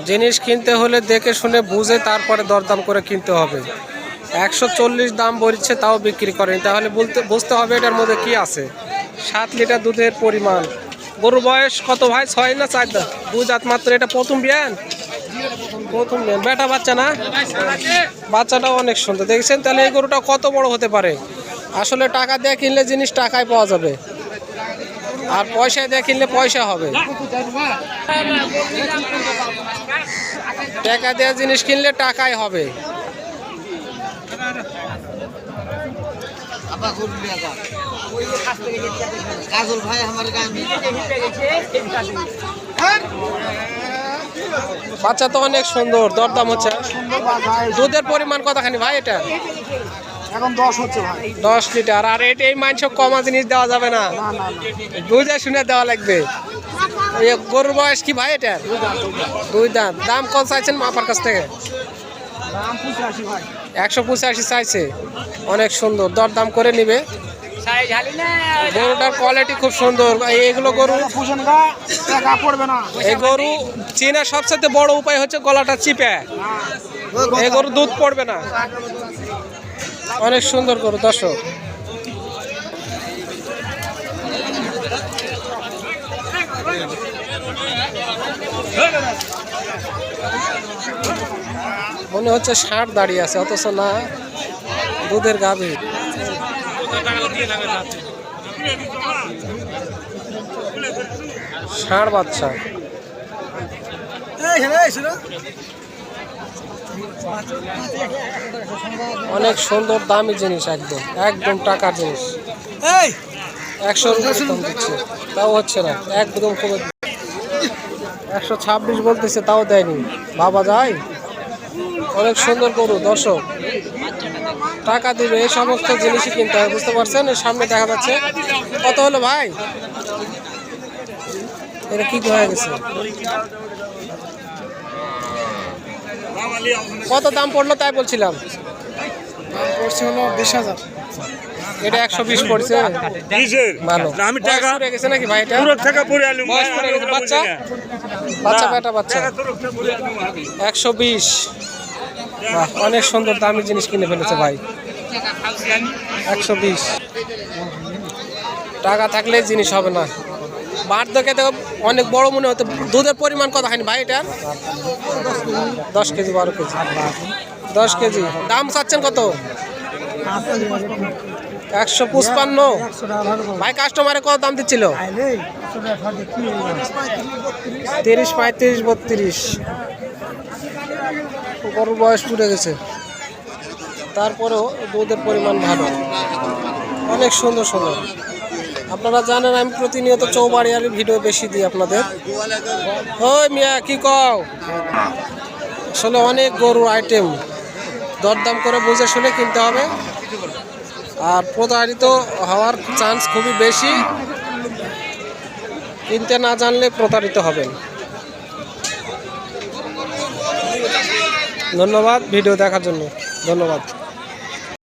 জিনিস কিনতে হলে দেখে শুনে বুঝে তারপরে দরদাম করে কিনতে হবে। 140 দাম বলছে, তাও বিক্রি করেন, তাহলে বুঝতে হবে এটার মধ্যে কি আছে। 7 লিটার দুধের পরিমাণ। গরুর বয়স কত ভাই? 6 না 4 দাঁত? 2 দাঁত মাত্র। এটা প্রথম বিয়ান? প্রথম বিয়ান। বেটা বাচ্চা না? বাচ্চাটাও অনেক সুন্দর দেখছেন। তাহলে এই গরুটা কত বড় হতে পারে। আসলে টাকা দিয়ে কিনলে জিনিস টাকায় পাওয়া যাবে, আর পয়সায় দিয়ে কিনলে পয়সা হবে। টাকা দেওয়া জিনিস কিনলে টাকাই হবে। বাচ্চা তো অনেক সুন্দর, দরদাম হচ্ছে। দুধের পরিমাণ কতখানি ভাই এটা? এখন 10 হচ্ছে ভাই। 10 লিটার। আর এটা এই মাংস কমা জিনিস দেওয়া যাবে না, বুঝে শুনে দেওয়া লাগবে। গরুর বয়স কি ভাই এটা? 2 দাঁত। দাম কত চাইছেন আপনার কাছ থেকে? 185 চাইছে। অনেক সুন্দর, দরদাম করে নিবে। গরুটার কোয়ালিটি খুব সুন্দর। এইগুলো গরু এই গরু চীনের সবচেয়ে বড় উপায় হচ্ছে গলাটা চিপে, এই গরু দুধ পড়বে না। অনেক সুন্দর গরু দর্শক। মনে হচ্ছে 60 দাঁড়িয়ে আছে, অথচ না, দুধের গাভী। ষাঁড় বাচ্চা। অনেক সুন্দর, দামি জিনিস, একদম একদম টাকার জিনিস। 100 দাম দিচ্ছে, তাও হচ্ছে না, একদম কমে। 126 বলতেছে, তাও দেয়নি। ভাবা যায়। অনেক সুন্দর গরু দর্শক, টাকা দিবে এই সমস্ত জিনিসই কিনতে হয়, বুঝতে পারছেন। এর সামনে দেখা যাচ্ছে। কত হলো ভাই? এটা কি হয়ে গেছে? কত দাম পড়লো তাই বলছিলাম? পড়ছে হলো 20,000। এটা 120 পড়ছে। ভালো। আমি টাকা পড়ে গেছে নাকি ভাই? এটা পুরো টাকা পড়ে আলুম। বাচ্চা বাচ্চা বেটা বাচ্চা 120। বাহ, অনেক সুন্দর দামি জিনিস কিনে ফেলেছে ভাই। 120 টাকা থাকলে জিনিস হবে না। বার দেখে দেখো অনেক বড় মনে হতো। দুধের পরিমাণ কত খানি ভাই এটার? 10 কেজি 12 কেজি। 10 কেজি। দাম চাচ্ছেন কত? 155 ভাই। কাস্টমারে কত দাম দিচ্ছিল? 30, 35, 32। গরুর বয়স পুড়ে গেছে, তারপরেও দুধের পরিমাণ ভালো। অনেক সুন্দর সুন্দর। আপনারা জানেন আমি প্রতিনিয়ত চৌবাড়িয়ার ভিডিও বেশি দিই আপনাদের। ওই মিয়া কি কও? আসলে অনেক গরুর আইটেম, দরদাম করে বুঝে শুনে কিনতে হবে। আর প্রতারিত হওয়ার চান্স খুবই বেশি, কিনতে না জানলে প্রতারিত হবেন। ধন্যবাদ ভিডিও দেখার জন্য। ধন্যবাদ।